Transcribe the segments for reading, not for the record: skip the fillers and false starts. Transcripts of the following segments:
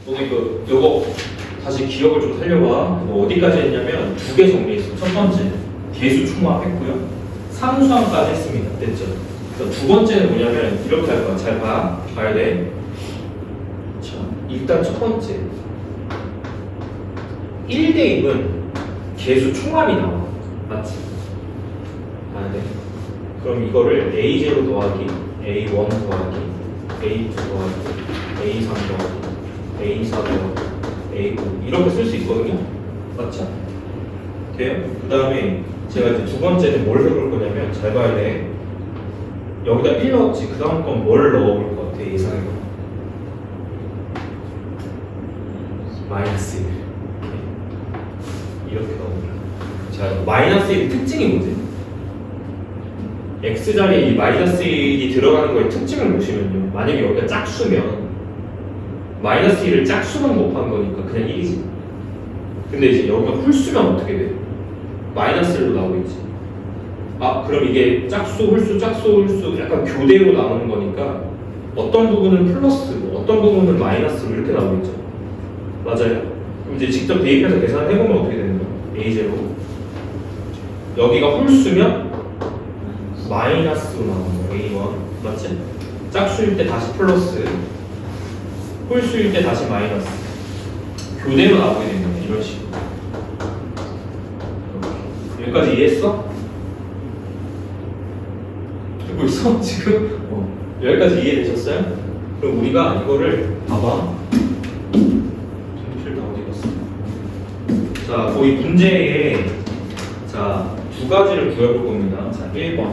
오늘 요거 다시 기억을 좀 하려봐. 어디까지 했냐면 두 개 정리했어. 첫 번째 개수 총합했고요. 상수함까지 했습니다. 됐죠? 그래서 두 번째는 뭐냐면 이렇게 할 거야. 잘 봐야 돼. 자, 일단 첫 번째 1대1은 개수 총합이 나와. 맞지? 봐야 돼. 그럼 이거를 A0 더하기 A1 더하기 A2 더하기 A3 더하기 A4 더하기 A9 이렇게 쓸 수 있거든요? 맞죠? 돼요? 그 다음에 제가 이제 두 번째는 뭘 해볼 거냐면 잘 봐야 돼. 여기다 1 넣었지. 그 다음 건 뭘 넣어볼 것 같아? 예상해봐. 마이너스 1 이렇게 넣어볼게요. 자, 마이너스 1의 특징이 뭐지? x자리에 이 마이너스 1이 들어가는 거의 특징을 보시면요. 만약에 여기가 짝수면 마이너스 1을 짝수만 곱한 거니까 그냥 1이지. 근데 이제 여기가 홀수면 어떻게 돼? 마이너스 1로 나오고 있지. 아, 그럼 이게 짝수, 홀수, 짝수, 홀수 약간 교대로 나오는 거니까 어떤 부분은 플러스, 어떤 부분은 마이너스로 이렇게 나오고 있죠. 맞아요? 그럼 이제 직접 대입해서 계산을 해보면 어떻게 되는 거야? A0 여기가 홀수면 마이너스로 나오는 거야. A1 맞지? 짝수일 때 다시 플러스, 홀수일 때 다시 마이너스 교대로 나오게 되는 거야. 이런 식으로. 여기까지 이해했어? 듣고 있어? 지금? 여기까지 이해되셨어요? 그럼 우리가 이거를 봐봐. 정실 다 어디 갔어? 자, 거기 문제에 자, 두 가지를 구해볼 겁니다. 자, 1번.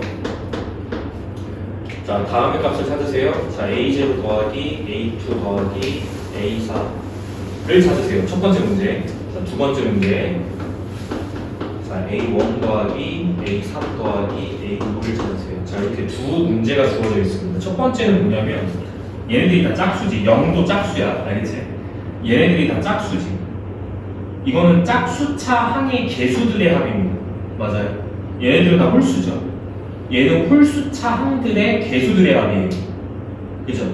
자, 다음의 값을 찾으세요. 자, A0 더하기 A2 더하기 A4를 찾으세요. 첫 번째 문제. 자, 두 번째 문제. 자, A1 더하기 A3 더하기 A9를 찾으세요. 자, 이렇게 두 문제가 주어져 있습니다. 첫 번째는 뭐냐면 얘네들이 다 짝수지. 0도 짝수야. 알겠지? 얘네들이 다 짝수지. 이거는 짝수차 항의 개수들의 합입니다. 맞아요. 얘네들은 다 홀수죠. 얘는 홀수차 항들의 개수들의 합이에요. 그죠?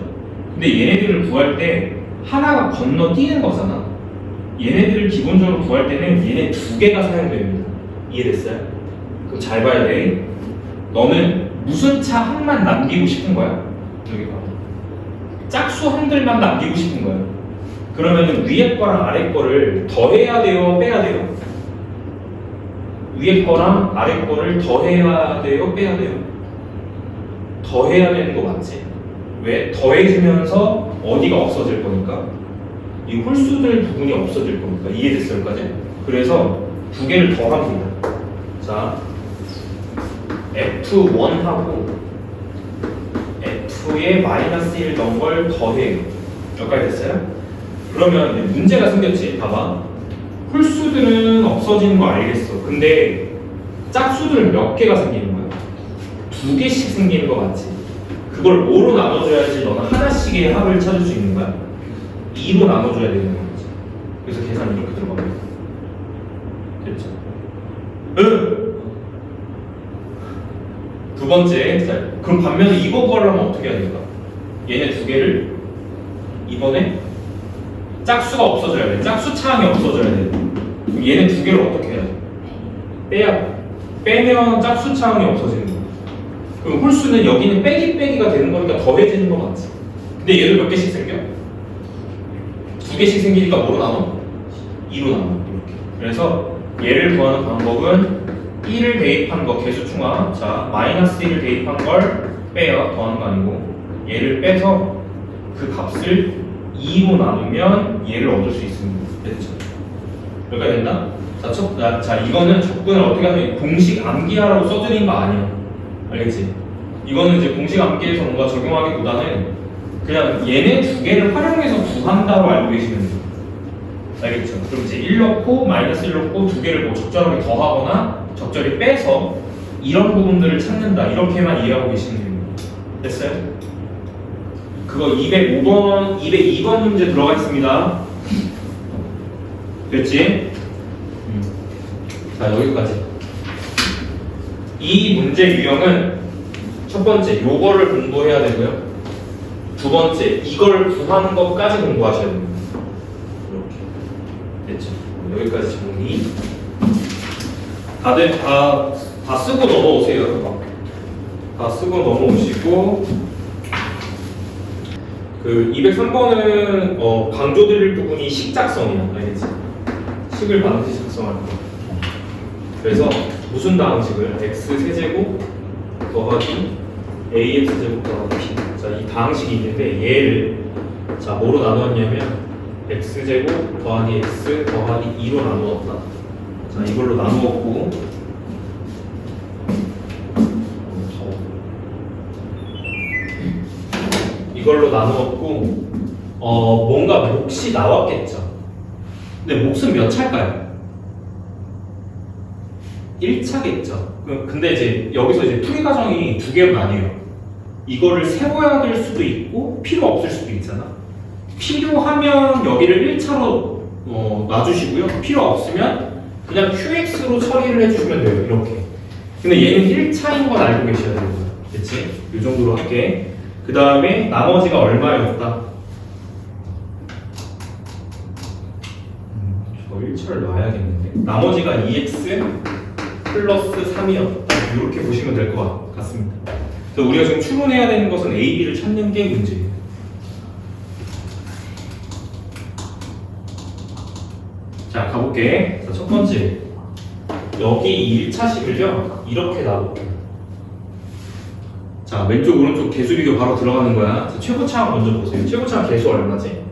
근데 얘네들을 구할 때 하나가 건너뛰는 거잖아. 얘네들을 기본적으로 구할 때는 얘네 두 개가 사용됩니다. 이해됐어요? 그럼 잘 봐야 돼. 너는 무슨 차 항만 남기고 싶은 거야? 여기 봐. 짝수 항들만 남기고 싶은 거야. 그러면 위에 거랑 아래 거를 더해야 돼요? 빼야 돼요? 위에 거랑 아래 거를 더해야 돼요? 빼야 돼요? 더해야 되는 거 맞지? 왜? 더해지면서 어디가 없어질 거니까? 이 홀수들 부분이 없어질 거니까. 이해됐어요? 여기까지? 그래서 두 개를 더합니다. 자, F1하고 F에 마이너스 1 넣은 걸 더해요. 여기까지 됐어요? 그러면 문제가 생겼지. 봐봐. 홀수들은 없어지는 거 알겠어. 근데 짝수들은 몇 개가 생기는 거야? 두 개씩 생기는 거 맞지? 그걸 뭐로 나눠줘야지 너는 하나씩의 합을 찾을 수 있는 거야? 2로 나눠줘야 되는 거지. 그래서 계산이 이렇게 들어갑니다. 됐죠? 응! 두 번째, 자, 그럼 반면에 이거 구하려면 어떻게 해야 될까? 얘네 두 개를 이번에 짝수가 없어져야 돼. 짝수 차항이 없어져야 돼. 그럼 얘네 두 개를 어떻게 해야 돼? 빼야 돼. 빼면 짝수 차항이 없어지는 거야. 그럼 홀수는 여기는 빼기가 되는 거니까 더해지는 거 맞지? 근데 얘를 몇 개씩 생겨? 두 개씩 생기니까 뭐로 나눠? 2로 나눠. 이렇게. 그래서 얘를 구하는 방법은 1을 대입한 거 개수 충합. 자, 마이너스 1을 대입한 걸 빼요. 더하는 거 아니고. 얘를 빼서 그 값을 2로 나누면 얘를 얻을 수 있습니다. 됐죠? 여기까지 됐나? 자, 이거는 접근을 어떻게 하면 공식 암기하라고 써드린 거 아니야. 알겠지? 이거는 이제 공식 암기에서 뭔가 적용하기보다는 그냥 얘네 두 개를 활용해서 구한다로 알고 계시면 돼요. 알겠죠? 그럼 이제 1 넣고 마이너스 1 넣고 두 개를 뭐 적절하게 더하거나 적절히 빼서 이런 부분들을 찾는다. 이렇게만 이해하고 계시면 됩니다. 됐어요? 그거 202번 문제 들어가 있습니다. 됐지? 자, 여기까지. 이 문제 유형은 첫 번째, 요거를 공부해야 되고요. 두 번째, 이걸 구하는 것까지 공부하셔야 됩니다. 됐죠? 여기까지 정리. 다들 다 쓰고 넘어오세요. 다 쓰고 넘어오시고 그 203번은 강조드릴 부분이 식작성이야. 알겠지? 식을 반드시 작성할 거야. 그래서 무슨 다항식을 x-세제곱 더하기 ax-제곱 더하기 b. 자, 이 다항식이 있는데 얘를 자 뭐로 나누었냐면 x제곱 더하기 x 더하기 2로 나누었다. 자, 이걸로 나누었고 이걸로 나누었고 뭔가 몫이 나왔겠죠. 근데 몫은 몇 차일까요? 1차겠죠. 근데 이제 여기서 이제 풀이 과정이 두 개로 나뉘어요. 이거를 세워야 될 수도 있고 필요 없을 수도 있잖아. 필요하면 여기를 1차로 놔주시고요. 필요 없으면 그냥 QX로 처리를 해주시면 돼요. 이렇게. 근데 얘는 1차인 건 알고 계셔야 되는 거야. 그치? 이 정도로 할게. 그 다음에 나머지가 얼마였다? 저 1차를 놔야겠는데. 나머지가 2x 플러스 3이었다. 이렇게 보시면 될 것 같습니다. 그래서 우리가 지금 추론해야 되는 것은 A, B를 찾는 게 문제예요. 자, 가볼게. 자, 첫 번째. 여기 1차식을요, 이렇게 놔볼게요. 자, 왼쪽, 오른쪽 개수 비교 바로 들어가는 거야. 자, 최고차항 먼저 보세요. 최고차항 개수 얼마지?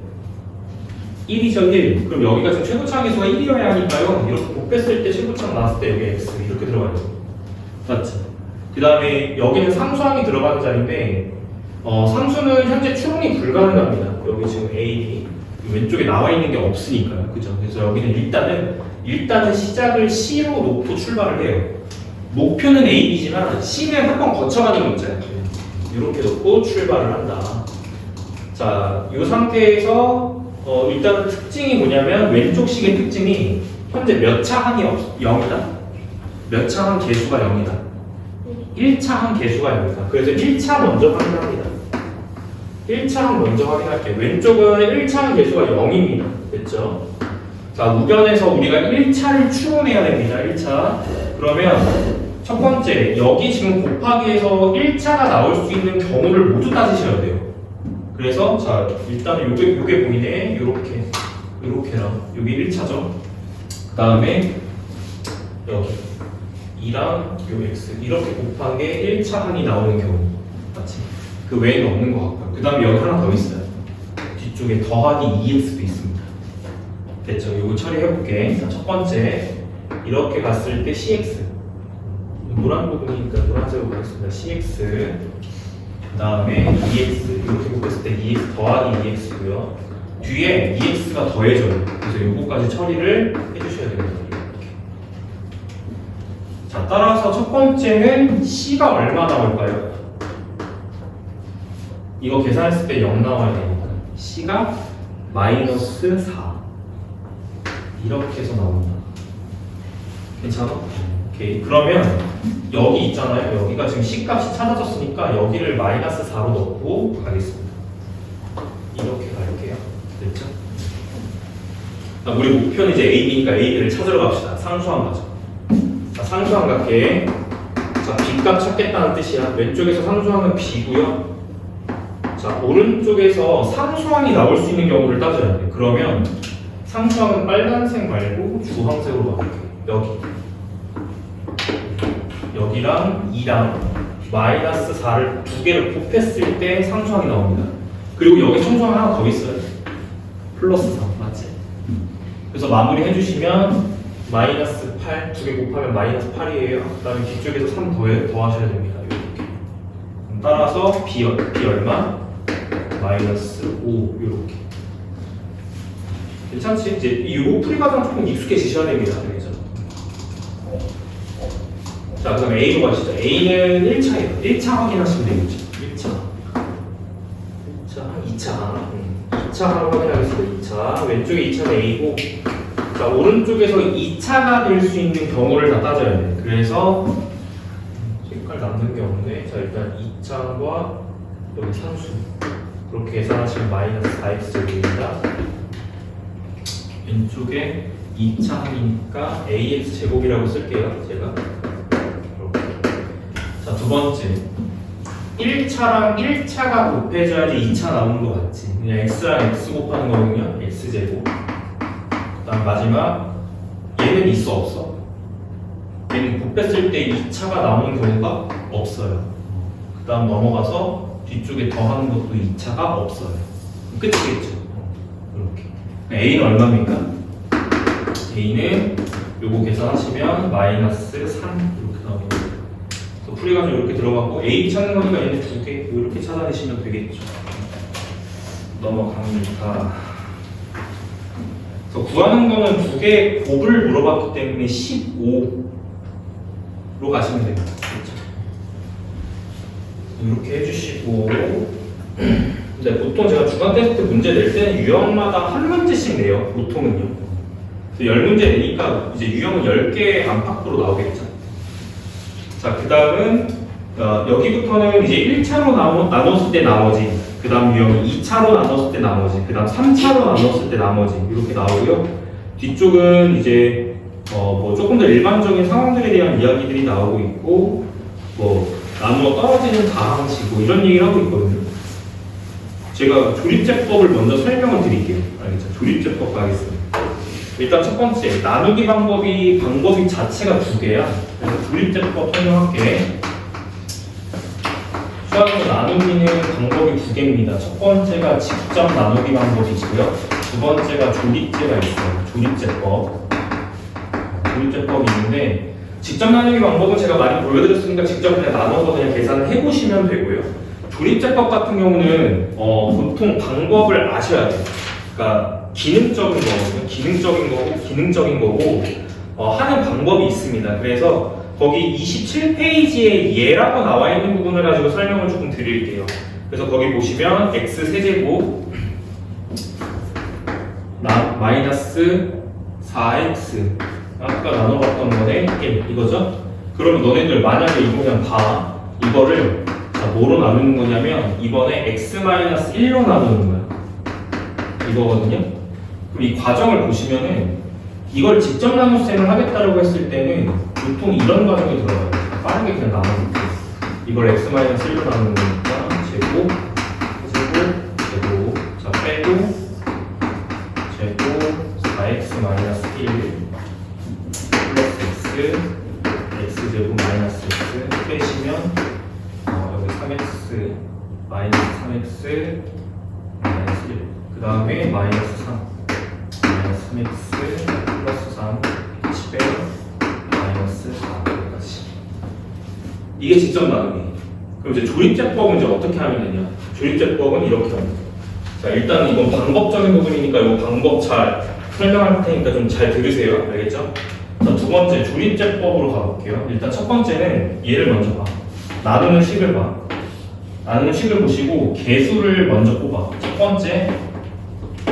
1이죠, 1. 그럼 여기가 지금 최고차항 개수가 1이어야 하니까요. 이렇게 곱했을 때 최고차항 나왔을 때 여기 x 이렇게 들어가요. 맞죠? 그 다음에 여기는 상수항이 들어가는 자리인데 상수는 현재 추론이 불가능합니다. 여기 지금 A, B 왼쪽에 나와 있는 게 없으니까요. 그죠? 그래서 여기는 일단은 시작을 C로 놓고 출발을 해요. 목표는 A, B지만 C는 한 번 거쳐가는 거 있잖아요. 이렇게 놓고 출발을 한다. 자, 이 상태에서 일단 특징이 뭐냐면 왼쪽식의 특징이 현재 몇 차 항이 0이다. 몇 차 항 개수가 0이다. 1차 항 개수가 0이다. 그래서 1차 먼저 확인합니다. 1차 항 먼저 확인할게요. 왼쪽은 1차 항 개수가 0입니다. 됐죠? 자, 우변에서 우리가 1차를 추론해야 됩니다. 1차. 그러면 첫 번째, 여기 지금 곱하기에서 1차가 나올 수 있는 경우를 모두 따지셔야 돼요. 그래서 자, 일단은 요게 보이네. 요렇게랑 요게 1차죠. 그 다음에 여기 2랑 요 x 이렇게 곱한 게 1차 항이 나오는 경우 맞지? 그 외에는 없는 것 같고요. 그 다음에 여기 하나 더 있어요. 뒤쪽에 더하기 2x도 있습니다. 됐죠? 이거 처리해볼게. 자, 첫 번째 이렇게 갔을 때 cx 노란 부분이니까 노란색으로 가겠습니다. cx 그 다음에 2x 이렇게 곱했을 때 2x 더하기 2x고요. 뒤에 2x가 더해져요. 그래서 요거까지 처리를 해주셔야 됩니다. 이렇게. 자, 따라서 첫 번째는 c가 얼마 나올까요? 이거 계산했을 때 0 나와야 되니까 c가 마이너스 4 이렇게 해서 나옵니다. 괜찮아? 오케이. 그러면 여기 있잖아요. 여기가 지금 C 값이 찾아졌으니까 여기를 마이너스 4로 넣고 가겠습니다. 이렇게 갈게요. 됐죠? 우리 목표는 이제 A, B니까 A, B를 찾으러 갑시다. 상수항 가죠. 자, 상수항 갈게. 자, B값 찾겠다는 뜻이야. 왼쪽에서 상수항은 B고요. 자, 오른쪽에서 상수항이 나올 수 있는 경우를 따져야 돼. 그러면 상수항은 빨간색 말고 주황색으로 바꿀게요. 여기랑 2랑 마이너스 4를 두 개를 곱했을 때 상수항이 나옵니다. 그리고 여기 상수항 하나 더 있어요. 플러스 3 맞지? 그래서 마무리 해주시면 마이너스 8 두 개 곱하면 마이너스 8이에요. 그 다음에 뒤쪽에서 3 더하셔야 됩니다. 이렇게. 따라서 B 얼마? 마이너스 5 이렇게. 괜찮지? 이제 이 풀이 과정 조금 익숙해지셔야 됩니다. 그죠? 자, 그럼 A로 가시죠. A는 1차예요. 1차 확인하시면 되겠죠. 2차 확인하겠습니다. 2차. 왼쪽에 2차는 A고, 자, 오른쪽에서 2차가 될 수 있는 경우를 다 따져야 돼. 그래서, 색깔 남는 게 없네. 자, 일단 2차과 여기 상수. 그렇게 계산하시면 마이너스 4x제곱입니다. 왼쪽에 2차 항이니까 ax 제곱이라고 쓸게요. 제가 이렇게. 자, 두 번째 1차랑 1차가 곱해져야지 2차 나오는 거 같지. 그냥 x랑 x 곱하는 거거든요. x제곱. 그 다음 마지막 얘는 있어 없어? 얘는 곱했을 때 2차가 나오는 경우가 없어요. 그 다음 넘어가서 뒤쪽에 더하는 것도 2차가 없어요. 끝이겠죠. 이렇게. a는 얼마입니까? a는 요거 계산하시면 마이너스 3 이렇게 나옵니다. 그래서 풀이가지고 이렇게 들어가고 a 찾는 거니까 얘는 두 개 이렇게 찾아내시면 되겠죠. 넘어갑니다. 그래서 구하는 거는 두 개의 곱을 물어봤기 때문에 15로 가시면 됩니다. 그렇죠? 이렇게 해주시고 근데 보통 제가 주간 테스트 문제 낼 때는 유형마다 한 문제씩 내요. 보통은요. 10문제 내니까 이제 유형은 10개 안팎으로 나오겠죠. 자, 그 다음은 여기부터는 이제 1차로 나눴을 때 나머지, 그 다음 유형이 2차로 나눴을 때 나머지, 그 다음 3차로 나눴을 때 나머지 이렇게 나오고요. 뒤쪽은 이제 뭐 조금 더 일반적인 상황들에 대한 이야기들이 나오고 있고 뭐 나누어 떨어지는 다항식 이런 얘기를 하고 있거든요. 제가 조립제법을 먼저 설명을 드릴게요. 알겠죠? 조립제법 가겠습니다. 일단 첫 번째, 나누기 방법이 자체가 두 개야. 그래서 조립제법 설명할게. 수학에서 나누기는 방법이 두 개입니다. 첫 번째가 직접 나누기 방법이고요. 두 번째가 조립제가 있어요. 조립제법이 있는데 직접 나누기 방법은 제가 많이 보여드렸으니까 직접 그냥 나눠서 그냥 계산을 해보시면 되고요. 조립제법 같은 경우는 보통 방법을 아셔야 돼요. 그러니까 기능적인 거고 하는 방법이 있습니다. 그래서 거기 27페이지에 예라고 나와 있는 부분을 가지고 설명을 조금 드릴게요. 그래서 거기 보시면 x 세제곱 마이너스 4x 아까 나눠봤던 거네 1 이거죠? 그러면 너네들 만약에 이거 그냥 봐. 이거를 뭐로 나누는 거냐면 이번에 x-1로 나누는 거야. 이거거든요. 그럼 이 과정을 보시면은 이걸 직접 나눗셈을 하겠다라고 했을 때는 보통 이런 과정이 들어가요. 빠르게 그냥 나누고 이걸 x-1로 나누는 거니까 제곱 자 빼고 제곱 4x-1 플러스 x제곱 마이너스 x 빼시면 여기 3x 마이너스 3x 마이너스 1 그 다음에 마이너스 3 마이너스 3x 플러스 3 같이 빼면 마이너스 4 여기까지. 이게 직접 나누기. 그럼 이제 조립제법은 이제 어떻게 하면 되냐? 조립제법은 이렇게 합니다. 자, 일단 이건 방법적인 부분이니까 이 방법 잘 설명할 테니까 좀 잘 들으세요. 알겠죠? 자, 두 번째 조립제법으로 가볼게요. 일단 첫 번째는 얘를 먼저 봐. 나누는 식을 봐. 나누는 식을 보시고 개수를 먼저 뽑아. 첫 번째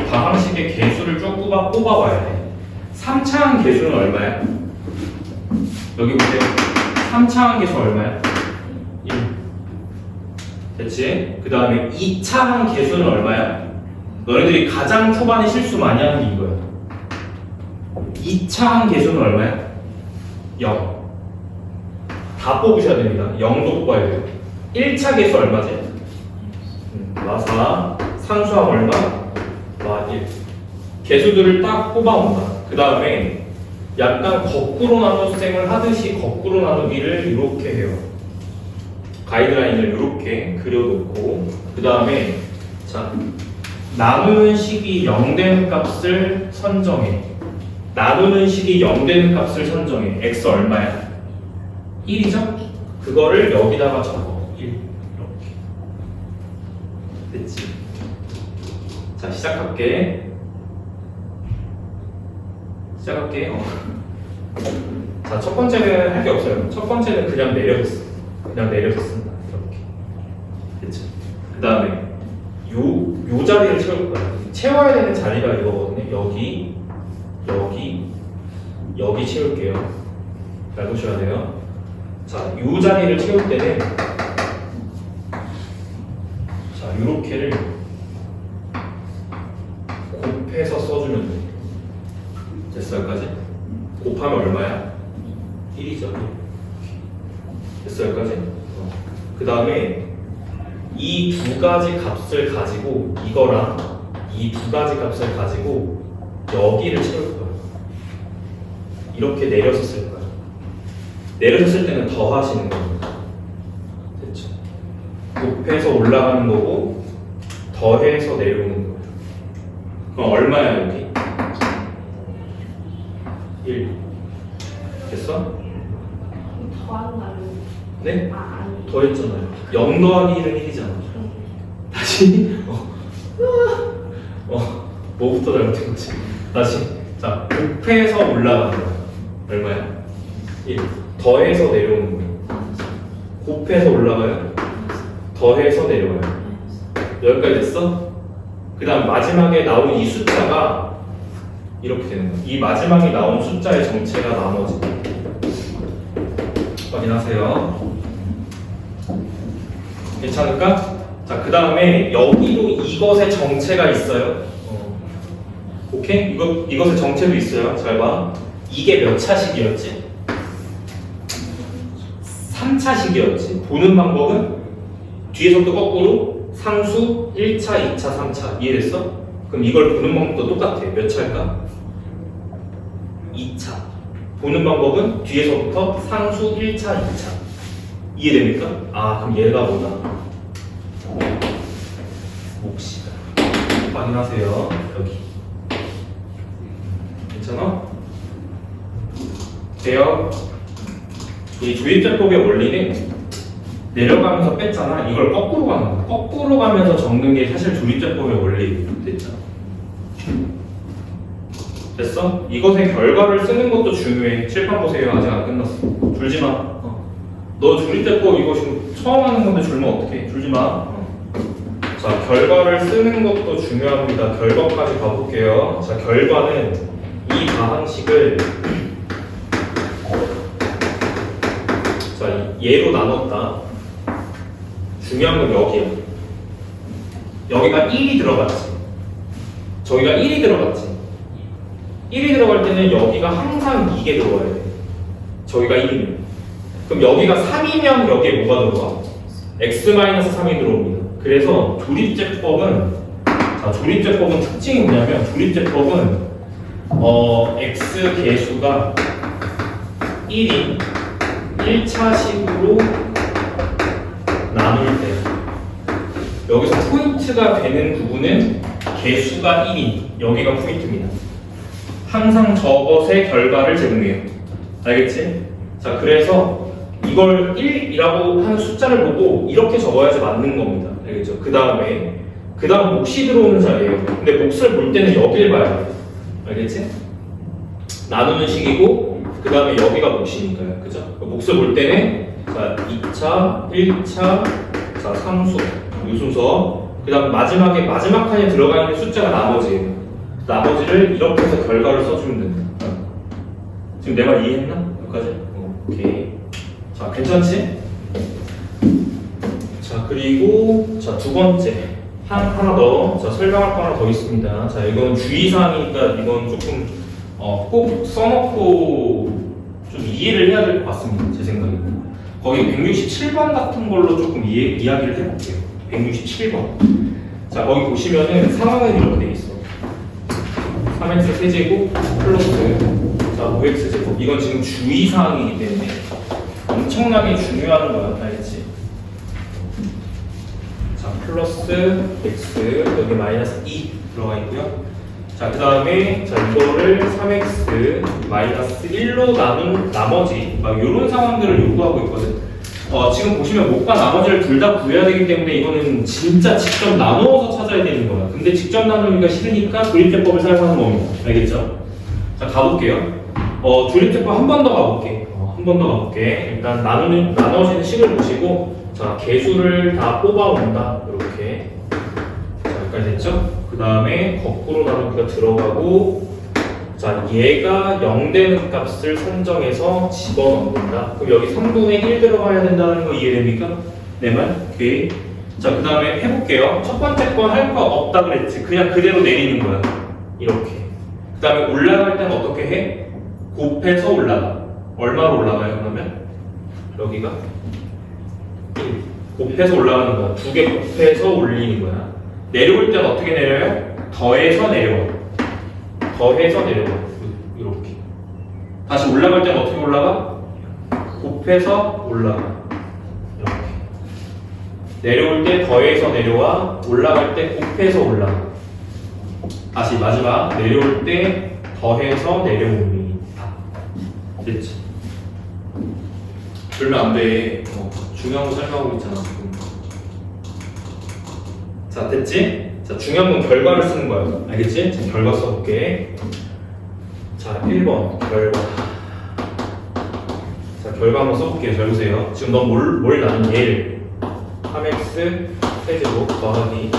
다항식의 개수를 쭉 뽑아봐야 돼. 3차항 개수는 얼마야? 여기 보세요. 3차항 개수 얼마야? 1. 됐지? 그 다음에 2차항 개수는 얼마야? 너네들이 가장 초반에 실수 많이 하는 게 이거야. 2차항 개수는 얼마야? 0. 다 뽑으셔야 됩니다. 0도 뽑아야 돼요. 1차 개수 얼마지? 마4 상수항 얼마? 마1 개수들을 딱 뽑아온다. 그 다음에 약간 거꾸로 나눗셈을 하듯이 거꾸로 나누기를 이렇게 해요. 가이드라인을 이렇게 그려놓고 그 다음에 자 나누는 식이 0 되는 값을 선정해. 나누는 식이 0 되는 값을 선정해. x 얼마야? 1이죠? 그거를 여기다가 적어. 1 이렇게. 됐지? 자 시작할게. 자 첫 번째는 할 게 없어요. 첫 번째는 그냥 내려줬어. 그냥 내려줬습니다. 이렇게. 됐죠? 그 다음에 요 자리를 채울 거야. 채워야 되는 자리가 이거거든요. 여기 채울게요. 잘 보셔야 돼요. 자, 요 자리를 채울 때는 자, 요렇게를 곱해서 써주면 돼. 됐어요까지? 곱하면 얼마야? 1이죠. 됐어요까지? 그 다음에 이 두 가지 값을 가지고 이거랑 이 두 가지 값을 가지고 여기를 채울 거예요. 이렇게 내려서 쓸 거예요. 내려서 쓸 때는 더 하시는 겁니다. 됐죠? 곱해서 올라가는 거고 더해서 내려오는 거예요. 그럼 얼마야 여기? 1. 됐어? 더하는 거 아니에요? 네? 아니. 더했잖아요. 0 더하기 1은 1이잖아. 다시 뭐부터 잘못된 거지? 다시 자 곱해서 올라가는 거야. 얼마야? 1. 더해서 내려오는 거야. 곱해서 올라가요. 더해서 내려와요. 여기까지 됐어? 그 다음 마지막에 나온 이 숫자가 이렇게 되는 거야. 이 마지막에 나온 숫자의 정체가 나머지. 확인하세요. 괜찮을까? 자, 그 다음에 여기도 이것의 정체가 있어요. 오케이? 이것의 정체도 있어요. 잘 봐. 이게 몇 차식이었지? 3차식이었지. 보는 방법은 뒤에서부터 거꾸로 상수 1차, 2차, 3차. 이해됐어? 그럼 이걸 보는 방법도 똑같아. 몇 차일까? 2차. 보는 방법은 뒤에서부터 상수 1차, 2차. 이해됩니까? 아, 그럼 얘가 뭐다? 몫이다. 확인하세요. 여기. 괜찮아? 돼요? 이 조립제법의 원리는 내려가면서 뺐잖아. 이걸 거꾸로 가는 거야. 거꾸로 가면서 적는 게 사실 조립제법의 원리 됐잖아. 됐어? 이것의 결과를 쓰는 것도 중요해. 칠판 보세요. 아직 안 끝났어. 줄지 마. 너 조립제법 이거 지금 처음 하는 건데 줄면 어떡해? 줄지 마. 자, 결과를 쓰는 것도 중요합니다. 결과까지 가볼게요. 자, 결과는 이 가항식을 자, 얘로 나눴다. 중요한 건 여기야. 여기가 1이 들어갔지. 저기가 1이 들어갔지. 1이 들어갈 때는 여기가 항상 이게 들어가야 돼. 저기가 1이면. 그럼 여기가 3이면 여기에 뭐가 들어가? x-3이 들어옵니다. 그래서 조립제법은 자, 조립제법은 특징이 뭐냐면 조립제법은 x 개수가 1인 1차식으로 나눌 때 여기서 포인트가 되는 부분은 개수가 1인 여기가 포인트입니다. 항상 저것의 결과를 제공해요. 알겠지? 자, 그래서 이걸 1이라고 하는 숫자를 보고 이렇게 적어야지 맞는 겁니다. 알겠죠? 그 다음 몫이 들어오는 자리예요. 근데 몫을 볼 때는 여길 봐야 돼. 알겠지? 나누는 식이고 그 다음에 여기가 몫이니까요. 그죠? 몫을 볼 때는 자 2차, 1차, 자 상수 이 순서. 그 다음 마지막 칸에 들어가 있는 숫자가 나머지예요. 나머지를 이렇게 해서 결과를 써주면 된다. 지금 내 말 이해했나? 여기까지? 오케이. 자, 괜찮지? 자, 그리고 자, 두 번째 하나 더. 자, 설명할 거 하나 더 있습니다. 자, 이건 주의사항이니까 이건 조금 꼭 써놓고 좀 이해를 해야 될 것 같습니다. 제 생각에. 거기 167번 같은 걸로 조금 이야기를 해볼게요. 167번. 자, 거기 보시면은 상황은 이렇게 돼 있어. 3x 세제곱 플러스 자 5x 제곱. 이건 지금 주의사항이기 때문에 엄청나게 중요한 거야. 알겠지? 자, 플러스 x 여기 마이너스 2 들어가 있고요. 자, 그 다음에 자 이거를 3x 마이너스 1로 나눈 나머지 막 이런 상황들을 요구하고 있거든. 지금 보시면 목과 나머지를 둘 다 구해야 되기 때문에 이거는 진짜 직접 나누어서 찾아야 되는 거야. 근데 직접 나누기가 싫으니까 조립제법을 사용하는 겁니다. 알겠죠? 자, 가볼게요. 조립제법 한 번 더 가볼게. 한 번 더 가볼게. 일단 나눠지는 식을 보시고 자, 개수를 다 뽑아온다. 이렇게. 자, 여기까지 됐죠? 그 다음에 거꾸로 나누기가 들어가고 자, 얘가 0 되는 값을 선정해서 집어넣는다. 그럼 여기 3분의 1 들어가야 된다는 거 이해됩니까? 내 말? 오케이. 자, 그 다음에 해볼게요. 첫 번째 건 할 거 없다 그랬지. 그냥 그대로 내리는 거야. 이렇게. 그 다음에 올라갈 때는 어떻게 해? 곱해서 올라가. 얼마로 올라가요 그러면? 여기가 1. 곱해서 올라가는 거야. 2개 곱해서 올리는 거야. 내려올 때는 어떻게 내려요? 더해서 내려와. 더해서 내려와. 이렇게. 다시 올라갈 때는 어떻게 올라가? 곱해서 올라가. 이렇게. 내려올 때 더해서 내려와. 올라갈 때 곱해서 올라가. 다시 마지막. 내려올 때 더해서 내려옵니다. 됐지? 그러면 안 돼. 중요한 거 설명하고 있잖아. 자, 됐지? 자, 중요한 건 결과를 쓰는 거야. 알겠지? 자, 결과 써볼게. 자, 1번 결과. 자, 결과 한번 써볼게요. 잘 보세요. 지금 넌 뭘 나눈 얘를 3x 세제곱 더하기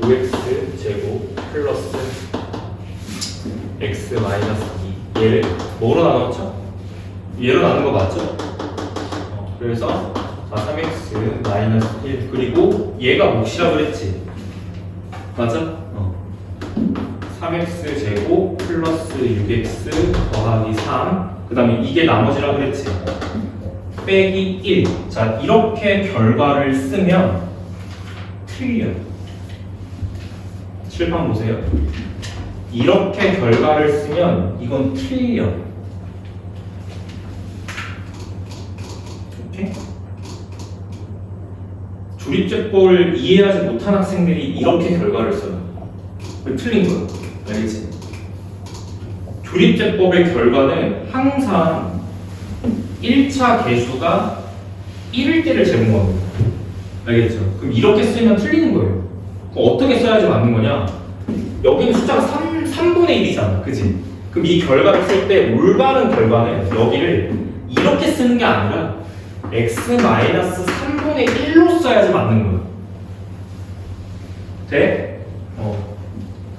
5x 제곱 플러스 x 마이너스 2 얘를 뭐로 나눴죠? 얘로 나눈 거 맞죠? 그래서 자, 3x 마이너스 1 그리고 얘가 몫이라고 그랬지? 맞아? 3x 제곱 플러스 6x 더하기 3 그 다음에 이게 나머지라고 그랬지? 빼기 1 자 이렇게 결과를 쓰면 틀려 칠판 보세요 이렇게 결과를 쓰면 이건 틀려 오케이? 조립제법을 이해하지 못한 학생들이 이렇게 결과를 써요. 틀린 거야. 알겠지? 조립제법의 결과는 항상 1차 계수가 1일 때를 제공합니다. 알겠죠? 그럼 이렇게 쓰면 틀리는 거예요. 그럼 어떻게 써야지 맞는 거냐? 여기는 숫자가 3분의 1이잖아. 그치? 그럼 이 결과를 쓸 때 올바른 결과는 여기를 이렇게 쓰는 게 아니라 x-3분의 1로 써야지 맞는 거야. 돼?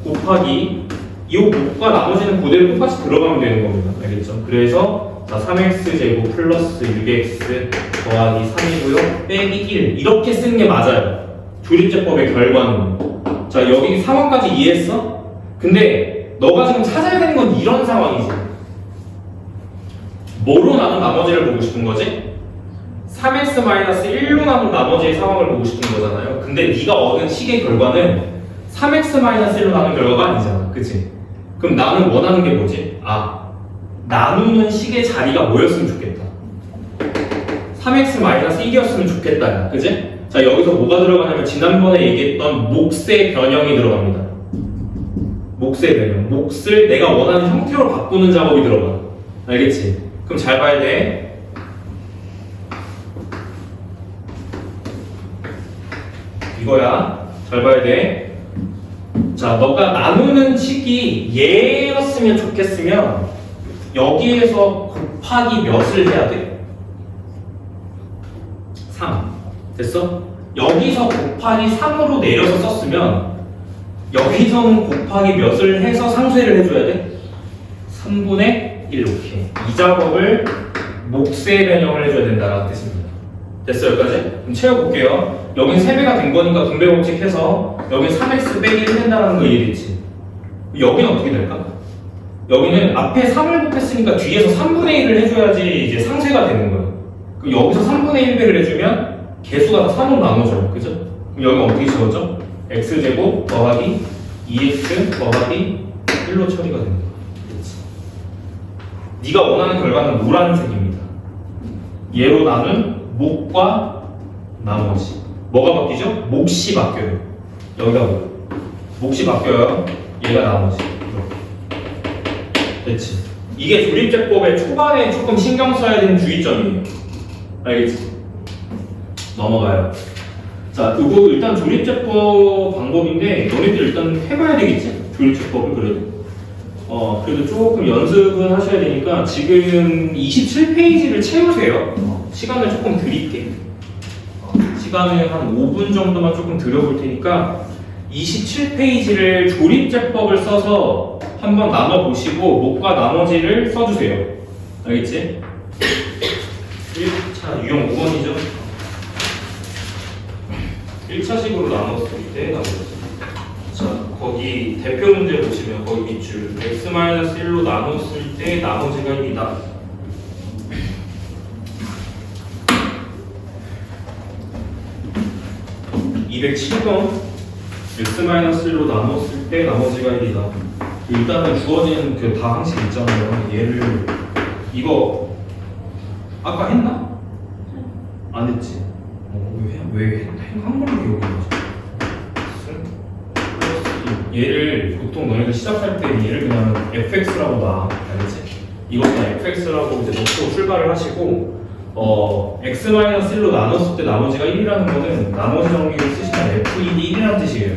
곱하기 이 곱과 나머지는 그대로 똑같이 들어가면 되는 겁니다. 알겠죠? 그래서 자 3x 제곱 플러스 6x 더하기 3이고요. 빼기 1 이렇게 쓰는 게 맞아요. 조립제법의 결과는. 자 여기 상황까지 이해했어? 근데 너가 지금 찾아야 되는 건 이런 상황이지. 뭐로 나눈 나머지를 보고 싶은 거지? 3x-1로 나눈 나머지의 상황을 보고 싶은 거잖아요. 근데 네가 얻은 식의 결과는 3x-1로 나눈 결과가 아니잖아. 그치? 그럼 나는 원하는 게 뭐지? 나누는 식의 자리가 뭐였으면 좋겠다. 3x-1이었으면 좋겠다. 그치? 자, 여기서 뭐가 들어가냐면 지난번에 얘기했던 몫의 변형이 들어갑니다. 몫의 변형. 몫을 내가 원하는 형태로 바꾸는 작업이 들어가. 알겠지? 그럼 잘 봐야 돼. 이거야. 잘 봐야 돼. 자, 너가 나누는 식이 얘였으면 좋겠으면 여기에서 곱하기 몇을 해야 돼? 3. 됐어? 여기서 곱하기 3으로 내려서 썼으면 여기서는 곱하기 몇을 해서 상쇄를 해줘야 돼? 3분의 1 이렇게. 이 작업을 몫의 변형을 해줘야 된다는 뜻입니다. 됐어 여기까지? 그럼 채워볼게요. 여긴 3배가 된 거니까 분배 법칙 해서 여긴 3x 빼기 1 된다는 거 이해됐지? 여기는 어떻게 될까? 여기는 앞에 3을 곱했으니까 뒤에서 3분의 1을 해줘야지 이제 상쇄가 되는 거예요. 그럼 여기서 3분의 1배를 해주면 개수가 다 3으로 나눠져요. 그죠? 그럼 여기 어떻게 지워져? x제곱 더하기 2x 더하기 1로 처리가 되는 거야. 그렇지? 네가 원하는 결과는 노란색입니다. 얘로 나눈 몫과 나머지. 뭐가 바뀌죠? 몫이 바뀌어요. 여기가 뭐야? 몫이 바뀌어요. 얘가 나머지. 이렇게. 됐지? 이게 조립제법의 초반에 조금 신경 써야 되는 주의점이에요. 알겠지? 넘어가요. 자, 이거 일단 조립제법 방법인데 너네들 일단 해봐야 되겠지? 조립제법을 그래도. 그래도 조금 연습은 하셔야 되니까 지금 27페이지를 채우세요. 시간을 조금 드릴게. 시간을 한 5분 정도만 조금 드려볼 테니까 27페이지를 조립제법을 써서 한번 나눠보시고 몫과 나머지를 써주세요. 알겠지? 1차 유형 5번이죠? 1차식으로 나눴을 때 나머지. 자, 거기 대표 문제 보시면 거기 밑줄 x-1로 나눴을 때 나머지가 1이다. 207번 x-1로 나눴을 때 나머지가 1이다. 일단은 주어진 그 다항식 있잖아요. 얘를 이거 아까 했나? 안 했지? 왜 한 걸로 기억이 나지? 얘를 보통 너희들 시작할 때 얘를 그냥 fx라고 놔. 알겠지? 이거 그냥 fx라고 이제 놓고 출발을 하시고 x-1로 나눴을 때 나머지가 1이라는 거는 나머지 정리를 쓰시면 f1이 1이라는 뜻이에요.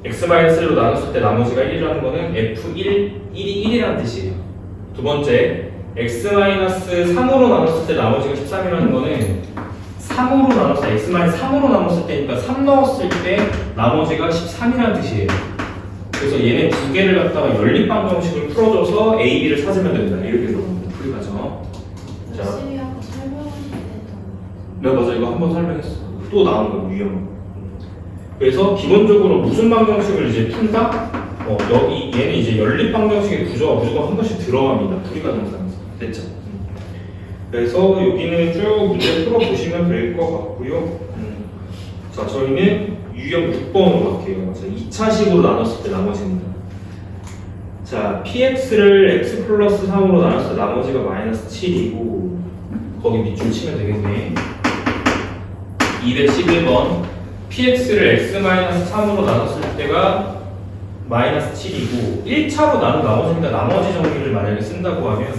x-1로 나눴을 때 나머지가 1이라는 거는 f1, 1이 1이라는 뜻이에요. 두 번째, x-3으로 나눴을 때 나머지가 13이라는 거는 3으로 나눴을 때, x-3으로 나눴을 때니까 3 넣었을 때 나머지가 13이라는 뜻이에요. 그래서 얘네 두 개를 갖다가 연립방정식을 풀어줘서 A, B를 찾으면 된다. 이렇게 들어갑니다. 풀이가죠. 자, 쌤이 아까 설명하실 때도 네, 맞아. 이거 한번 설명했어. 또 나온 거 유형. 그래서 기본적으로 무슨 방정식을 이제 푼다? 여기 얘는 이제 연립방정식의 구조가 무조건 한 번씩 들어갑니다. 풀이과정상에서. 됐죠? 그래서 여기는 쭉 문제 풀어보시면 될 것 같고요. 자, 저희는 유형 6번으로 갈게요. 자, 2차식으로 나눴을 때 나머지입니다. 자, px를 x 플러스 3으로 나눴을 때 나머지가 마이너스 7이고 거기 밑줄 치면 되겠네. 211번 px를 x 마이너스 3으로 나눴을 때가 마이너스 7이고 1차로 나눈 나머지니까 나머지 정리를 만약에 쓴다고 하면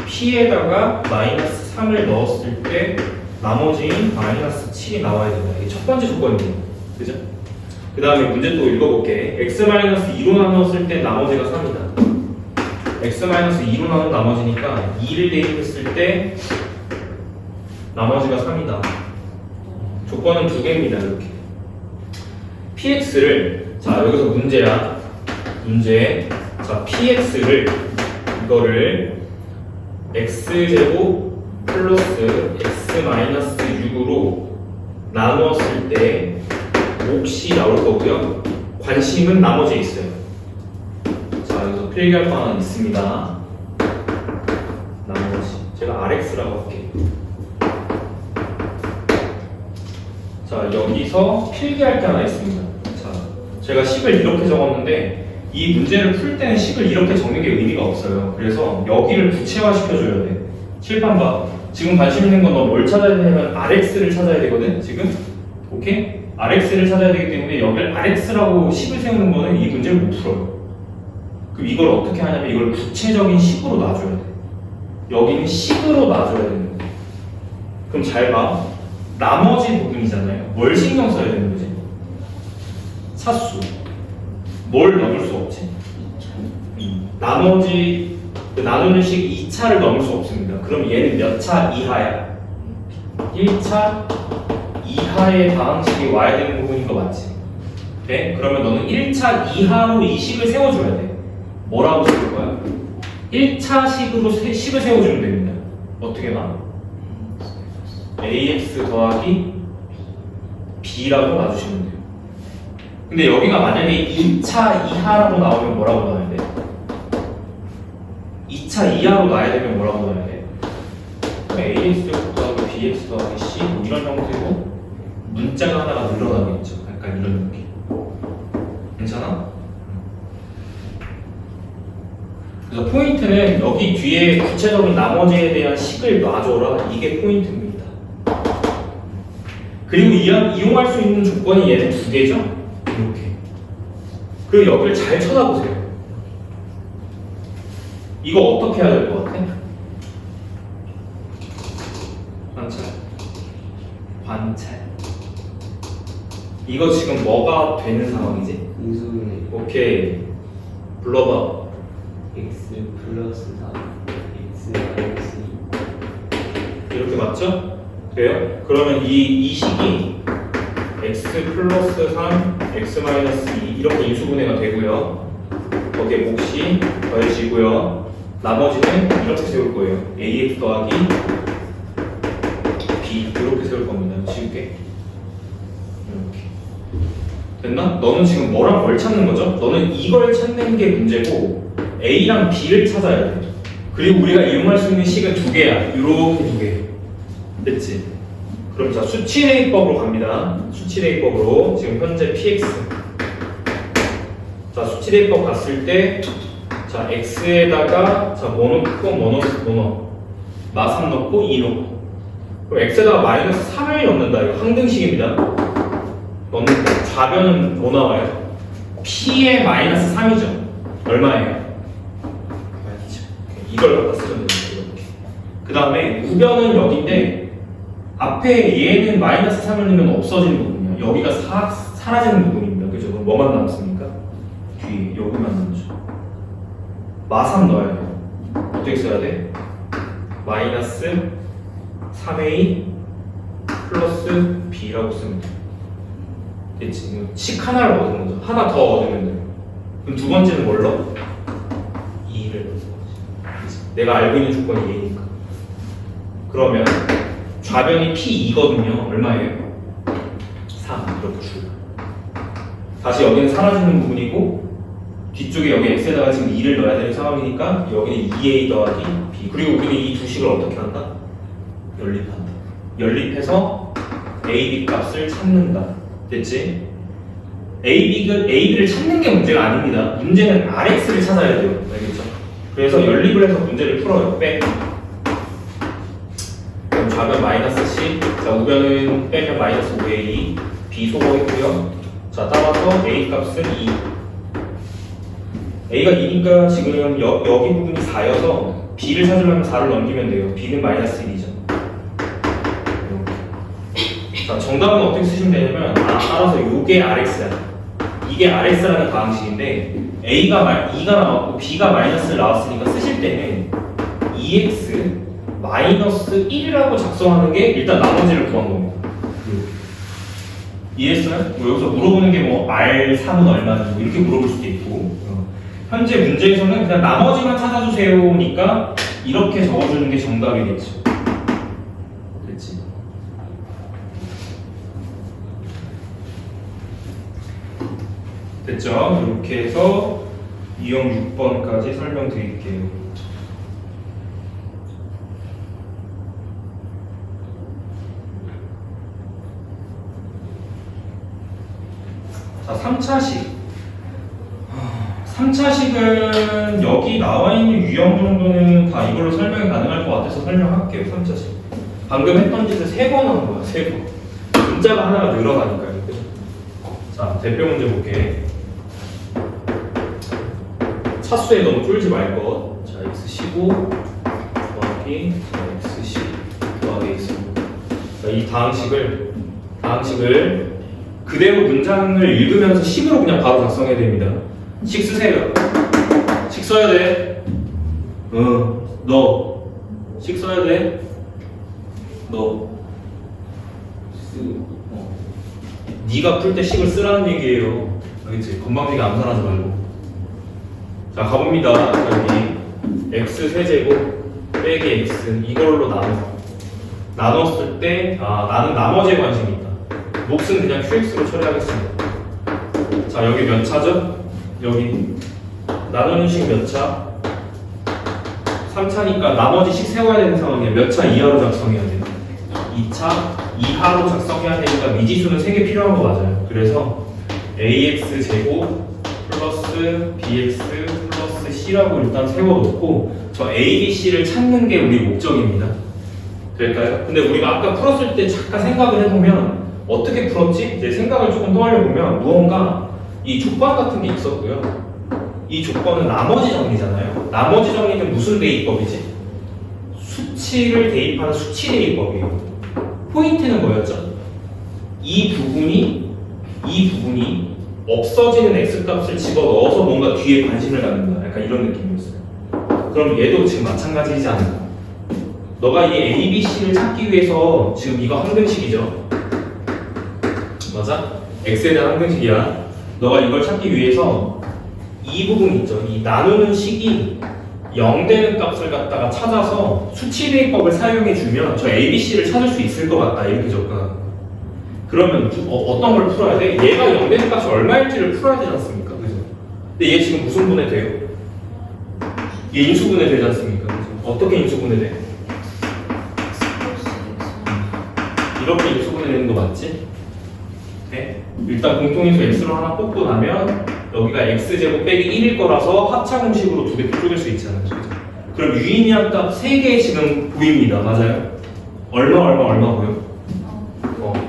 p에다가 마이너스 3을 넣었을 때 나머지인 마이너스 7이 나와야 된다. 이게 첫 번째 조건이에요. 그죠? 그 다음에 문제 또 읽어볼게. x-2로 나눴을 때 나머지가 3이다. x-2로 나눈 나머지니까 2를 대입했을 때 나머지가 3이다. 조건은 두 개입니다. 이렇게 px를 자 여기서 문제야. 문제. 자 px를 이거를 x제곱 플러스 x 마이너스 6으로 나누었을 때 몫이 나올 거고요. 관심은 나머지에 있어요. 자 여기서 필기할 거 하나 있습니다. 나머지 제가 rx라고 할게요. 자 여기서 필기할 게 하나 있습니다. 자 제가 식을 이렇게 적었는데 이 문제를 풀 때는 식을 이렇게 적는 게 의미가 없어요. 그래서 여기를 구체화 시켜줘야 돼. 칠판 봐. 지금 관심 있는 건 너 뭘 찾아야 되냐면 rx를 찾아야 되거든. 지금 오케이? rx를 찾아야 되기 때문에 여기를 rx라고 식을 세우는 거는 이 문제를 못 풀어요. 그럼 이걸 어떻게 하냐면 이걸 구체적인 식으로 놔줘야 돼. 여기는 식으로 놔줘야 되는 거야. 그럼 잘 봐. 나머지 부분이잖아요. 뭘 신경 써야 되는 거지? 차수. 뭘 넘을 수 없지? 나머지 그 나누는 식 2차를 넘을 수 없습니다. 그럼 얘는 몇 차 이하야? 1차 이하의 다항식이 와야 되는 부분인 거 맞지? 네? 그러면 너는 1차 이하로 이 식을 세워줘야 돼. 뭐라고 세울 거야? 1차 식으로 식을 세워주면 됩니다. 어떻게 나? ax 더하기 b라고 놔주시면 돼요. 근데 여기가 만약에 2차 이하라고 나오면 뭐라고 나와야 돼? 2차 이하로 나야 되면 뭐라고 나와야 돼? ax 더하기 bx 더하기 c 뭐 이런 형태로 문자가 하나가 늘어나겠죠. 약간 이런 느낌. 괜찮아? 그래서 포인트는 여기 뒤에 구체적인 나머지에 대한 식을 놔줘라. 이게 포인트입니다. 그리고 이용할 수 있는 조건이 얘는 두 개죠? 이렇게. 그리고 여기를 잘 쳐다보세요. 이거 어떻게 해야 될 것 같아? 관찰. 이거 지금 뭐가 되는 상황이지? 인수분해 오케이. 불러봐. x 플러스 3 x 마이너스 2 이렇게 맞죠? 돼요? 그러면 이 식이 x 플러스 3, x 마이너스 2 이렇게 인수분해가 되고요. 거기에 몫이 더해지고요. 나머지는 이렇게 세울 거예요. ax 더하기 b 이렇게 세울 겁니다. 쉽게 이렇게. 됐나? 너는 지금 뭐랑 뭘 찾는 거죠? 너는 이걸 찾는 게 문제고 A랑 B를 찾아야 돼. 그리고 우리가 이용할 수 있는 식은 두 개야. 이렇게 두 개. 됐지? 그럼 자 수치대입법으로 갑니다. 수치대입법으로 지금 현재 PX. 자 수치대입법 갔을 때 자 X에다가 자 뭐 넣고 뭐 넣고 마3 넣고 2 넣고 그럼 X에다가 마이너스 3을 넣는다. 이거 항등식입니다. 넣는 거. 좌변은 뭐 나와요? P의 마이너스 3이죠. 얼마예요? 이걸 갖다 쓰면 됩니다. 이렇게. 그 다음에 우변은 여기인데 앞에 얘는 마이너스 3을 넣으면 없어지는 부분이야. 여기가 사라지는 부분입니다. 그죠? 그럼 뭐만 남습니까? 뒤에 여기만 남죠. 마3 넣어야 돼요. 어떻게 써야 돼? 마이너스 3a 플러스 b라고 쓰면 돼요. 됐지? 식 하나를 얻은 거죠. 하나 더 얻으면 돼요. 그럼 두 번째는 뭘 넣어? 2를 넣는 거지. 내가 알고 있는 조건이 얘니까. 그러면 좌변이 P2거든요. 얼마예요? 3 이렇게 줄. 다시 여기는 사라지는 부분이고 뒤쪽에 여기 X에다가 지금 2를 넣어야 되는 상황이니까 여기는 2A 더하기 B. 그리고 우리는 이 두 식을 어떻게 한다? 연립한다. 연립해서 A, B 값을 찾는다. 됐지? AB를 찾는 게 문제가 아닙니다. 문제는 RX를 찾아야 돼요. 알겠죠? 그래서 연립을 해서 문제를 풀어요. 빼. 그럼 좌변 마이너스 C. 자, 우변은 빼면 마이너스 5A. B 소거했고요. 자, 따라서 A 값은 2. A가 2니까 지금 여기 부분이 4여서 B를 찾으려면 4를 넘기면 돼요. B는 마이너스 1이죠. 자, 정답은 어떻게 쓰시면 되냐면 따라서 이게 RX야. 이게 RX라는 방식인데 A가 2가 나왔고 B가 마이너스를 나왔으니까 쓰실 때는 EX 마이너스 1이라고 작성하는 게 일단 나머지를 구한 겁니다. 이해했어요? 뭐 여기서 물어보는 게 뭐 R3은 얼마인지 뭐 이렇게 물어볼 수도 있고 현재 문제에서는 그냥 나머지만 찾아주세요니까 이렇게 적어주는 게 정답이겠죠. 됐지? 됐죠? 이렇게 해서 유형 6번까지 설명드릴게요. 자, 3차식. 3차식은 여기 나와 있는 유형 정도는 다 이걸로 설명이 가능할 것 같아서 설명할게요. 3차식. 방금 했던 짓을 3번 한 거야. 3번. 문자가 하나가 늘어나니까요. 자, 대표 문제 볼게. 차수에 너무 쫄지 말 것. 자, x15 더하기 xc 더하기 x. 자, 이 다항식을 그대로 문장을 읽으면서 식으로 그냥 바로 작성해야 됩니다. 식 쓰세요. 식 써야 돼. 너. 식 써야 돼. 너. 네가 풀 때 식을 쓰라는 얘기예요. 알겠지? 건방지게 암산하지 말고. 자, 가봅니다. 여기 x 세제곱 빼기 x 이걸로 나눴을 때 나는 나머지에 관심이 있다. 몫은 그냥 qx로 처리하겠습니다. 자, 여기 몇 차죠? 여기 나누는 식 몇 차? 3차니까 나머지 식 세워야 되는 상황이야. 몇 차 이하로 작성해야 돼요? 2차 이하로 작성해야 되니까 미지수는 3개 필요한 거 맞아요. 그래서 ax 제곱 플러스 bx 플러스 c라고 일단 세워놓고 저 a, b, c를 찾는 게 우리 목적입니다. 될까요? 근데 우리가 아까 풀었을 때 잠깐 생각을 해보면 어떻게 풀었지? 이제 생각을 조금 떠올려보면 무언가 이 조건 같은 게 있었고요. 이 조건은 나머지 정리잖아요. 나머지 정리는 무슨 대입법이지? 수치를 대입하는 수치 대입법이에요. 포인트는 뭐였죠? 이 부분이 없어지는 x값을 집어넣어서 뭔가 뒤에 관심을 갖는다. 약간 이런 느낌이었어요. 그럼 얘도 지금 마찬가지이지 않을까? 너가 이 A, B, C를 찾기 위해서 지금 이거 항등식이죠? 맞아? x에 대한 항등식이야. 너가 이걸 찾기 위해서 이 부분 있죠? 이 나누는 식이 0 되는 값을 갖다가 찾아서 수치 대입법을 사용해 주면 저 A, B, C를 찾을 수 있을 것 같다. 이렇게 접근하는 거야. 그러면 어떤 걸 풀어야 돼? 얘가 0 되는 값이 얼마일지를 풀어야 되지 않습니까? 그죠? 근데 얘 지금 무슨 분해 돼요? 얘 인수분해 되지 않습니까? 그죠? 어떻게 인수분해 돼? 이렇게 인수분해 되는 거 맞지? 네? 일단 공통인수 x로 하나 뽑고 나면 여기가 x제곱 빼기 1일 거라서 합차 공식으로 두 개 쪼갤 수 있잖아요. 그죠? 그럼 유의미한 값 3개 지금 보입니다. 맞아요? 얼마 보여?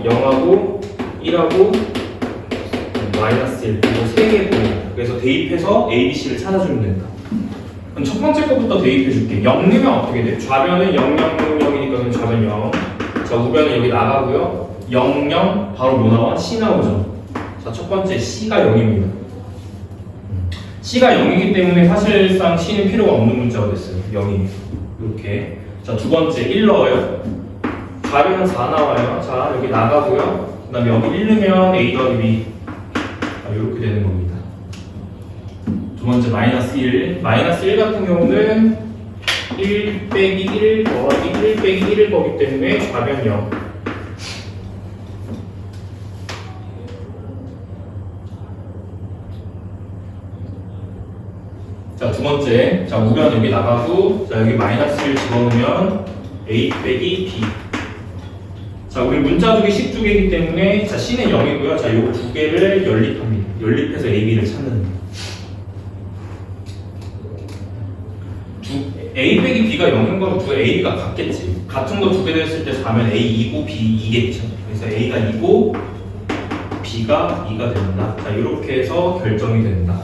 0하고 1하고 마이너스 1 이거 3개 보입니다. 그래서 대입해서 A, B, C를 찾아주면 된다. 그럼 첫 번째 거부터 대입해 줄게. 0 넣으면 어떻게 돼? 좌변은 0, 0, 0, 0이니까 좌변 0. 자, 우변은 여기 나가고요. 0, 0 바로 뭐 나와? C 나오죠. 자, 첫 번째 C가 0입니다. C가 0이기 때문에 사실상 C는 필요가 없는 문자가 됐어요. 0이 이렇게. 자, 두 번째 1 넣어요. 좌변은 4 나와요. 자, 여기 나가고요. 그 다음에 여기 1 넣으면 A 더하기 B 이렇게 되는 겁니다. 두 번째 마이너스 1 마이너스 1 같은 경우는 1 빼기 1 더하기 1 빼기 1을 거기 때문에 좌변 0. 자, 두 번째. 자, 우변 여기 나가고, 자, 여기 마이너스 1 집어넣으면 A 빼기 B. 자, 우리 문자 두 개씩 두 개이기 때문에, 자, C는 0이고요. 자, 요거 두 개를 연립합니다. 연립해서 A, B를 찾는. A 빼기 B가 0인 거는 두 A가 같겠지. 같은 거 두 개 됐을 때 4면 A 2고 B 2겠죠. 그래서 A가 2고 B가 2가 된다. 자, 이렇게 해서 결정이 된다.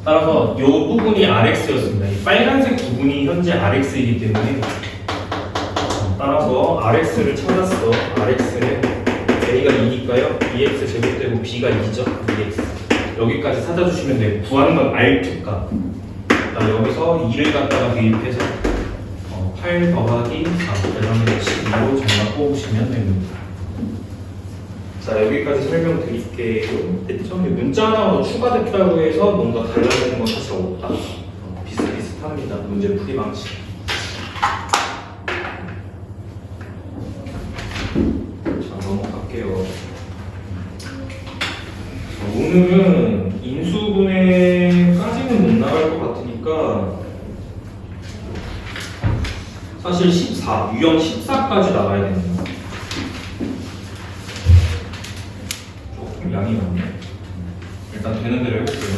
따라서 이 부분이 RX였습니다. 이 빨간색 부분이 현재 RX이기 때문에 따라서 RX를 찾았어. RX는 A가 2니까요. 2X 제곱되고 B가 2죠. 2X 여기까지 찾아주시면 돼요. 구하는 건 R2값. 여기서 2를 갖다가 대입해서 8 더하기 4 대상의 12로 정답 뽑으시면 됩니다. 자, 여기까지 설명드릴게요. 됐죠? 문자 하나 더 추가됐다고 해서 뭔가 달라지는 건 사실 없다. 비슷비슷합니다. 문제 풀이 방식. 자, 넘어갈게요. 오늘은 인수분해까지는 못 나갈 것 같으니까 사실 14, 유형 14까지 나가야 됩니다. 조금 양이 많네. 일단 되는 대로 해볼게요.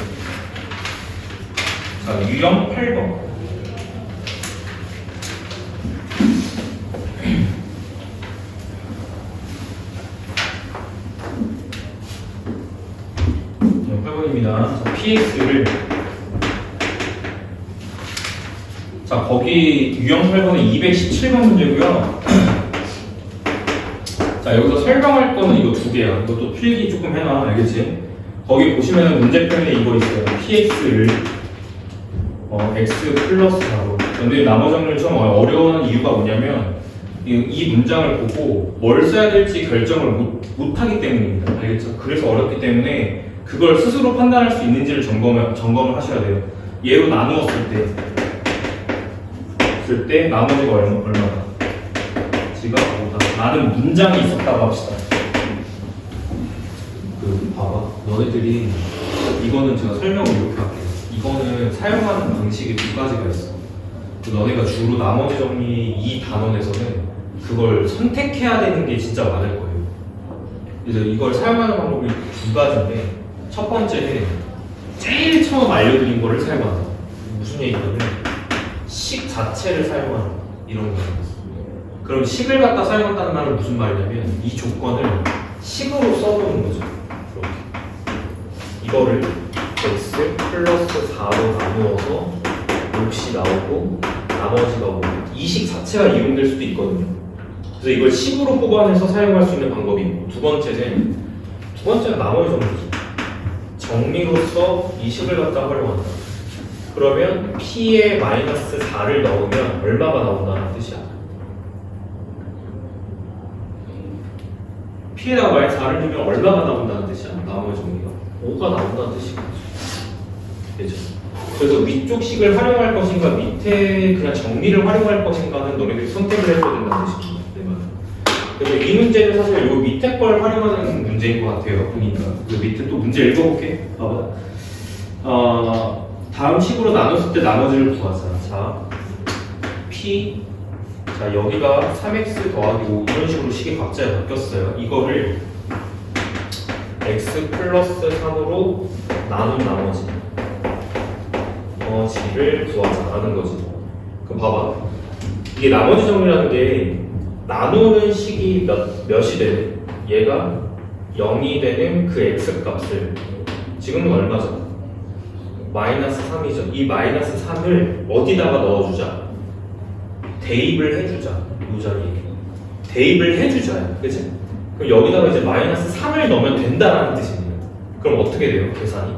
자, 유형 8번. 자, PX를 자, 거기 유형 8번은 217번 문제고요. 자, 여기서 설명할 거는 이거 두 개야. 이것도 필기 조금 해놔. 알겠지? 거기 보시면은 문제편에 이거 있어요. PX를 X 플러스 4로. 근데 나머지를 좀 어려워하는 이유가 뭐냐면 이 문장을 보고 뭘 써야 될지 결정을 못하기 때문입니다. 알겠죠? 그래서 어렵기 때문에 그걸 스스로 판단할 수 있는지를 점검을 하셔야 돼요. 얘로 나누었을 때 나머지가 얼마다? 지가 5다. 나는 문장이 있었다고 합시다. 봐봐. 너네들이 이거는 제가 설명을 이렇게 할게요. 이거는 사용하는 방식이 두 가지가 있어. 너네가 주로 나머지 정리 이 단원에서는 그걸 선택해야 되는 게 진짜 많을 거예요. 그래서 이걸 사용하는 방법이 두 가지인데 첫 번째는 제일 처음 알려드린 거를 사용한다. 무슨 얘기냐면 식 자체를 사용하는 이런 거예요. 그럼 식을 갖다 사용한다는 말은 무슨 말이냐면 이 조건을 식으로 써보는 거죠. 이렇게 이거를 x 플러스 4로 나누어서 몫이 나오고 나머지가 오고 이 식 자체가 이용될 수도 있거든요. 그래서 이걸 식으로 뽑아내서 사용할 수 있는 방법이 있고 두 번째는 나머지 정리죠. 정리로서 이 식을 갖다 활용한다. 그러면 P에 마이너스 4를 넣으면 얼마가 나온다는 뜻이야? P에다가 마이너스 4를 넣으면 얼마가 나온다는 뜻이야? 나머지 정리가 5가 나온다는 뜻이겠죠. 그죠? 그래서 위쪽 식을 활용할 것인가 밑에 그냥 정리를 활용할 것인가는 너네들이 선택을 해줘야 된다는 뜻입니다. 내 말은. 그래서 이 문제는 사실 요 밑에 걸 활용하는 문제인 것 같아요. 보니까 요 밑에 또 문제 읽어볼게. 봐봐. 다음 식으로 나눴을 때 나머지를 구하자. 자, P. 자, 여기가 3x 더하기 5 이런 식으로 식이 갑자기 바뀌었어요. 이거를 x 플러스 3으로 나눈 나머지를 구하자라는 거지. 그럼 봐봐. 이게 나머지 정리라는 게 나누는 식이 몇이 되는? 얘가 0이 되는 그 x 값을 지금은 얼마죠? 마이너스 3이죠. 이 마이너스 3을 어디다가 넣어주자? 대입을 해주자. 이 자리에 대입을 해주자. 그치? 그럼 여기다가 이제 마이너스 3을 넣으면 된다라는 뜻입니다. 그럼 어떻게 돼요? 계산이?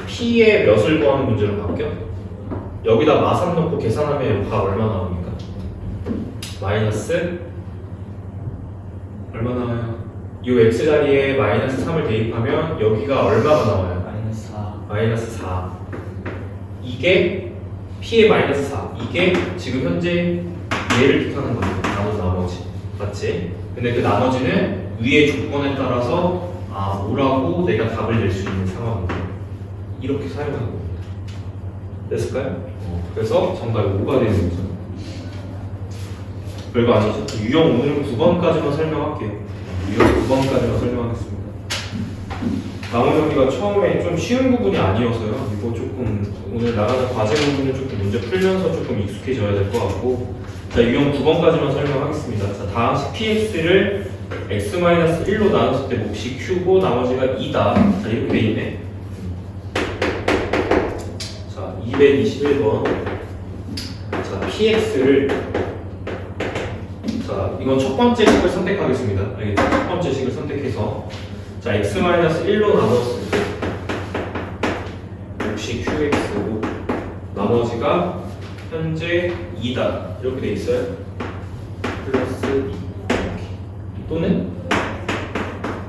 P의 몇을 구하는 문제로 바뀌어? 여기다 마3 넣고 계산하면 가 얼마 나옵니까? 마이너스 얼마 나와요? 이 x 자리에 마이너스 3을 대입하면 여기가 얼마가 나와요? 마이너스 4. 마이너스 4. 이게 P의 마이너스 4. 이게 지금 현재 얘를 뜻하는 거예요. 나머지. 맞지? 근데 그 나머지는 위의 조건에 따라서 뭐라고 내가 답을 낼 수 있는 상황입니다. 이렇게 사용하는 겁니다. 됐을까요? 그래서 정답이 5가 되는 거죠. 별거 아니죠? 유형 오늘은 9번까지만 설명할게요. 유형 9번까지만 설명하겠습니다. 나머지 정리가 처음에 좀 쉬운 부분이 아니어서요. 이거 조금 오늘 나가는 과제 부분을 조금 문제 풀면서 조금 익숙해져야 될 것 같고, 자, 유형 9번까지만 설명하겠습니다. 자, 다음식 px를 x-1로 나눴을 때 몫이 q고 나머지가 2다. 자, 이렇게 돼 있네. 자, 221번. 자, px를 자, 이건 첫 번째 식을 선택하겠습니다. 알겠죠? 첫 번째 식을 선택해서 자, x-1로 나눴을 때 몫이 qx고 나머지가 현재 2다. 이렇게 돼 있어요. 플러스 2 이렇게. 또는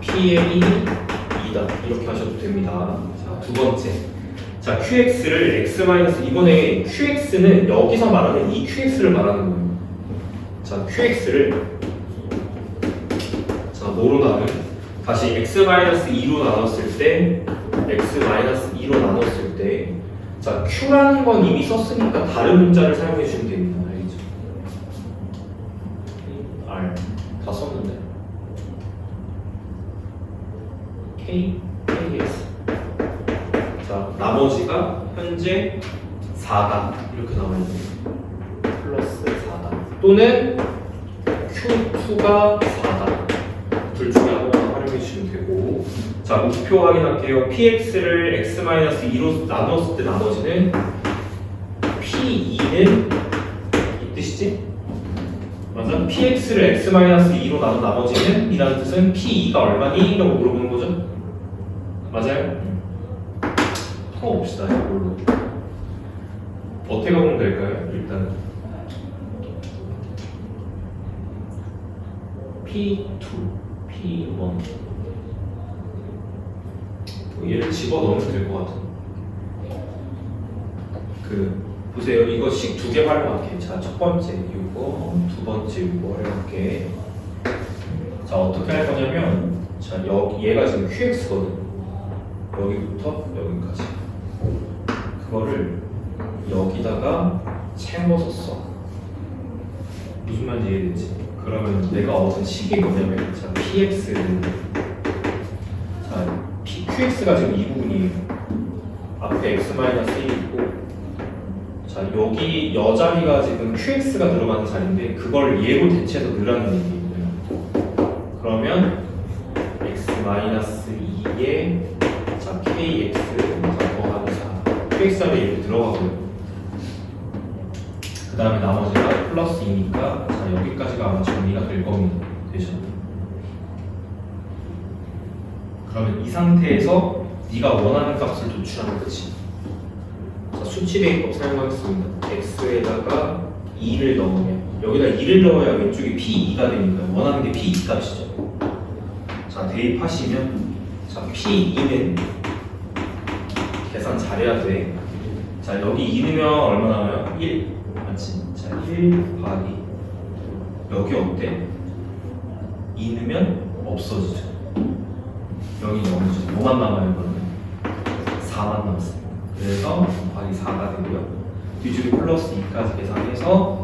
p의 1이 2다. 이렇게 하셔도 됩니다. 자, 두 번째. 자, qx를 이번에 qx는 여기서 말하는 이 qx를 말하는 거예요. 자, qx를 자, 뭐로 나누면 다시 x-2로 나눴을 때 x-2로 나눴을 때 자, q라는 건 이미 썼으니까 다른 문자를 사용해 주시면 됩니다. 알겠죠? r 다 썼는데 k, ks 자, 나머지가 현재 4다. 이렇게 나와있네요. 플러스 4다. 또는 Q2가 4다. 둘 중에 아무거나 활용해 주시면 되고, 자, 목표 확인할게요. PX를 X-2로 나눴을 때 나머지는 P2는 이 뜻이지? 맞아? PX를 X-2로 나눈 나머지는 이라는 뜻은 P2가 얼마니? 라고 물어보는 거죠? 맞아요? 풀어봅시다. 이걸로 어떻게 보면 될까요? 일단은 P2, P1 얘를 집어넣으면 될 것 같아요. 보세요. 이거 식 두 개 활용할게요. 자, 첫 번째 이거, 두 번째 이거 활용할게. 자, 어떻게 할 거냐면, 자, 얘가 지금 QX거든. 여기부터 여기까지. 그거를 여기다가 채워서 써. 무슨 말인지 이해됐지? 그러면 내가 얻은 식이 뭐냐면, 자, PX는 자, QX가 지금 이 부분이에요. 앞에 X-1이 있고, 자, 여기 여 자리가 지금 QX가 들어가는 자리인데 그걸 얘로 대체해서 넣으라는 얘기예요. 그러면 X-2에 자, KX 자, 더하기 4 QX가 얘로 들어가고요. 그 다음에 나머지가 플러스 2니까 자, 여기까지가 아마 정리가 될 겁니다. 되죠? 그러면 이 상태에서 네가 원하는 값을 도출하면 끝이. 자, 수치 대입법 사용하겠습니다. x에다가 2를 넣으면 여기다 2를 넣어야 왼쪽이 p2가 되니까 원하는 게 p2 값이죠. 자, 대입하시면 자, p2는 계산 잘해야 돼. 자, 여기 2 넣으면 얼마 나와요? 1 맞지? 자, 1 더하기 여기 어때? 2 넣으면 없어지죠. 0이 넘어지죠. 뭐만 남아요 그러면? 4만 남습니다. 그래서 곱하기 4가 되고요. 뒤쪽에 플러스 2까지 계산해서